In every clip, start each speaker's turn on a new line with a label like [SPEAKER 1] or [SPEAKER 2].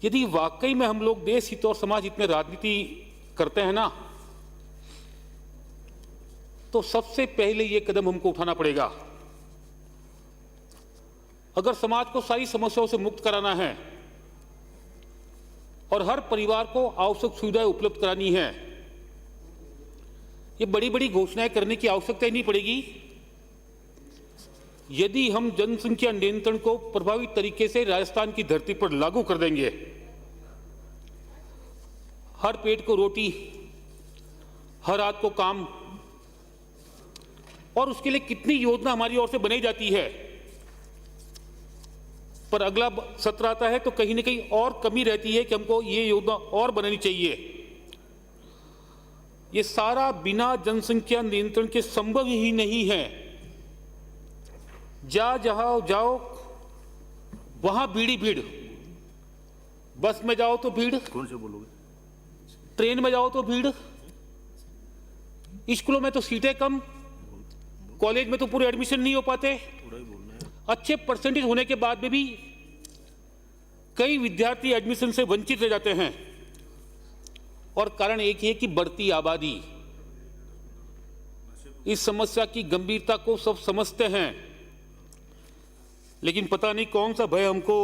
[SPEAKER 1] यदि वाकई में हम लोग देश हित और समाज हित में राजनीति करते हैं ना, तो सबसे पहले ये कदम हमको उठाना पड़ेगा। अगर समाज को सारी समस्याओं से मुक्त कराना है और हर परिवार को आवश्यक सुविधाएं उपलब्ध करानी है, ये बड़ी बड़ी घोषणाएं करने की आवश्यकता ही नहीं पड़ेगी। यदि हम जनसंख्या नियंत्रण को प्रभावी तरीके से राजस्थान की धरती पर लागू कर देंगे, हर पेट को रोटी, हर रात को काम, और उसके लिए कितनी योजना हमारी ओर से बनाई जाती है, पर अगला सत्र आता है तो कहीं ना कहीं और कमी रहती है कि हमको ये योजना और बनानी चाहिए। ये सारा बिना जनसंख्या नियंत्रण के संभव ही नहीं है। जहां जाओ वहां भीड़ ही भीड़। बस में जाओ तो भीड़,
[SPEAKER 2] कौन से बोलोगे,
[SPEAKER 1] ट्रेन में जाओ तो भीड़, स्कूलों में तो सीटें कम, कॉलेज में तो पूरे एडमिशन नहीं हो पाते, अच्छे परसेंटेज होने के बाद में भी कई विद्यार्थी एडमिशन से वंचित रह जाते हैं। और कारण एक ही है कि बढ़ती आबादी। इस समस्या की गंभीरता को सब समझते हैं, लेकिन पता नहीं कौन सा भय हमको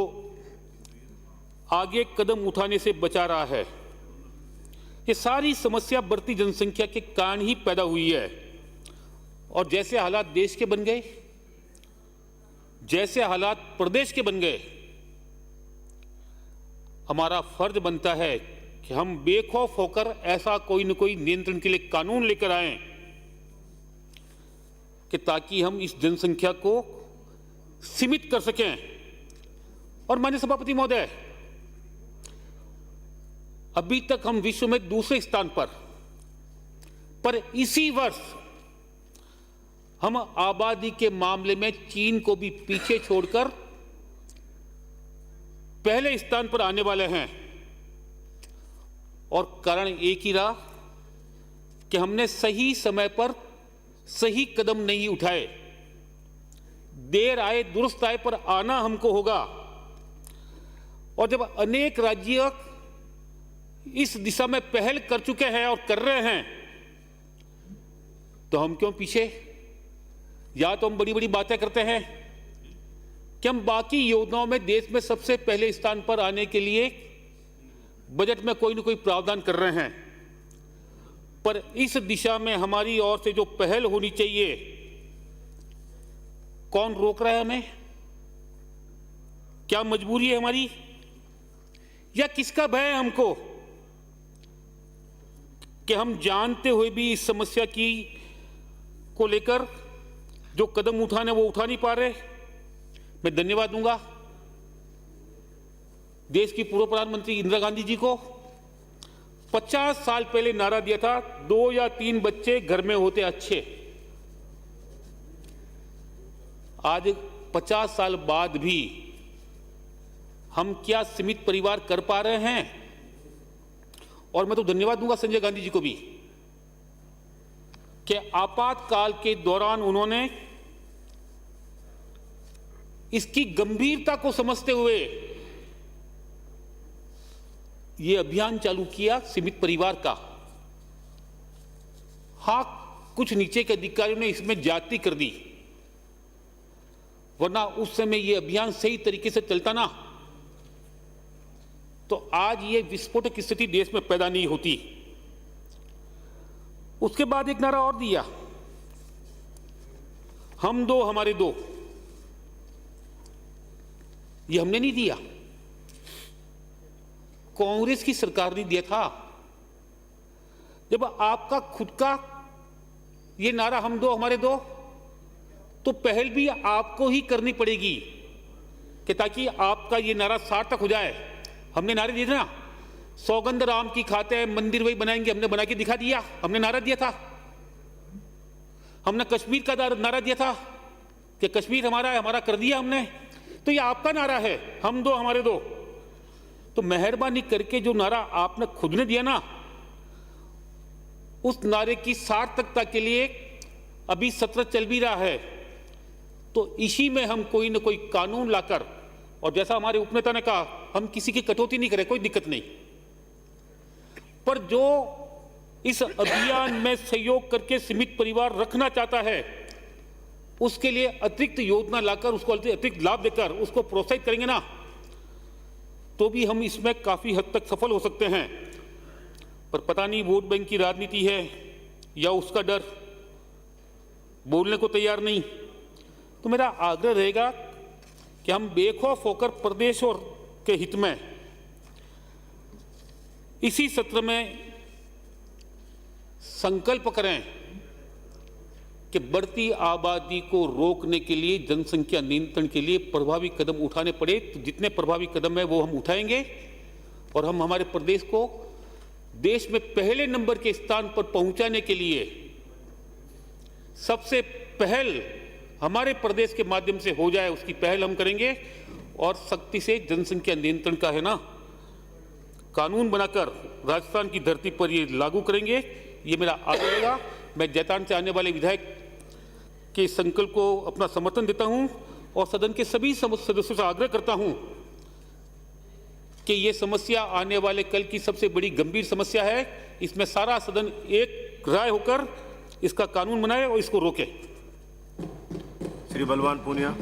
[SPEAKER 1] आगे कदम उठाने से बचा रहा है। ये सारी समस्या बढ़ती जनसंख्या के कारण ही पैदा हुई है। और जैसे हालात देश के बन गए, जैसे हालात प्रदेश के बन गए, हमारा फर्ज बनता है कि हम बेखौफ होकर ऐसा कोई न कोई नियंत्रण के लिए कानून लेकर आएं कि ताकि हम इस जनसंख्या को सीमित कर सकें। और माननीय सभापति महोदय, अभी तक हम विश्व में दूसरे स्थान पर इसी वर्ष हम आबादी के मामले में चीन को भी पीछे छोड़कर पहले स्थान पर आने वाले हैं। और कारण एक ही रहा कि हमने सही समय पर सही कदम नहीं उठाए। देर आए दुरुस्त आए, पर आना हमको होगा। और जब अनेक राज्य इस दिशा में पहल कर चुके हैं और कर रहे हैं, तो हम क्यों पीछे? या तो हम बड़ी बड़ी बातें करते हैं कि हम बाकी योजनाओं में देश में सबसे पहले स्थान पर आने के लिए बजट में कोई न कोई प्रावधान कर रहे हैं, पर इस दिशा में हमारी ओर से जो पहल होनी चाहिए, कौन रोक रहा है हमें? क्या मजबूरी है हमारी, या किसका भय है हमको कि हम जानते हुए भी इस समस्या की को लेकर जो कदम उठाने वो उठा नहीं पा रहे? मैं धन्यवाद दूंगा देश की पूर्व प्रधानमंत्री इंदिरा गांधी जी को। 50 साल पहले नारा दिया था, 2 या 3 बच्चे घर में होते अच्छे। आज 50 साल बाद भी हम क्या सीमित परिवार कर पा रहे हैं? और मैं तो धन्यवाद दूंगा संजय गांधी जी को भी कि आपातकाल के दौरान उन्होंने इसकी गंभीरता को समझते हुए यह अभियान चालू किया सीमित परिवार का। हां, कुछ नीचे के अधिकारियों ने इसमें जाति कर दी, वरना उस समय यह अभियान सही तरीके से चलता ना, तो आज ये विस्फोटक स्थिति देश में पैदा नहीं होती। उसके बाद एक नारा और दिया, हम दो हमारे दो। ये हमने नहीं दिया, कांग्रेस की सरकार ने दिया था। जब आपका खुद का ये नारा हम दो हमारे दो, तो पहल भी आपको ही करनी पड़ेगी कि ताकि आपका ये नारा सार्थक हो जाए। हमने नारे दिए थे ना, सौगंध राम की खाते हैं मंदिर वही बनाएंगे, हमने बना के दिखा दिया, हमने नारा दिया था। हमने कश्मीर का नारा दिया था कि कश्मीर हमारा है, हमारा कर दिया हमने। तो ये आपका नारा है, हम दो हमारे दो। तो मेहरबानी करके जो नारा आपने खुद ने दिया ना, उस नारे की सार्थकता के लिए अभी सत्र चल भी रहा है, तो इसी में हम कोई न कोई कानून लाकर और जैसा हमारे उपनेता ने कहा, हम किसी की कटौती नहीं करें, कोई दिक्कत नहीं, पर जो इस अभियान में सहयोग करके सीमित परिवार रखना चाहता है, उसके लिए अतिरिक्त योजना लाकर, उसको अतिरिक्त लाभ देकर उसको प्रोत्साहित करेंगे ना, तो भी हम इसमें काफी हद तक सफल हो सकते हैं। पर पता नहीं वोट बैंक की राजनीति है या उसका डर, बोलने को तैयार नहीं। तो मेरा आग्रह रहेगा कि हम बेखौफ होकर प्रदेश और के हित में इसी सत्र में संकल्प करें कि बढ़ती आबादी को रोकने के लिए, जनसंख्या नियंत्रण के लिए प्रभावी कदम उठाने पड़े तो जितने प्रभावी कदम है वो हम उठाएंगे, और हम हमारे प्रदेश को देश में पहले नंबर के स्थान पर पहुंचाने के लिए सबसे पहल हमारे प्रदेश के माध्यम से हो जाए, उसकी पहल हम करेंगे। और सख्ती से जनसंख्या नियंत्रण का है ना कानून बनाकर राजस्थान की धरती पर ये लागू करेंगे, ये मेरा आग्रह रहेगा। मैं जैतान से आने वाले विधायक के इस संकल्प को अपना समर्थन देता हूं और सदन के सभी सदस्यों से आग्रह करता हूं कि ये समस्या आने वाले कल की सबसे बड़ी गंभीर समस्या है। इसमें सारा सदन एक राय होकर इसका कानून बनाए और इसको रोके।
[SPEAKER 2] श्री बलवान पूनिया।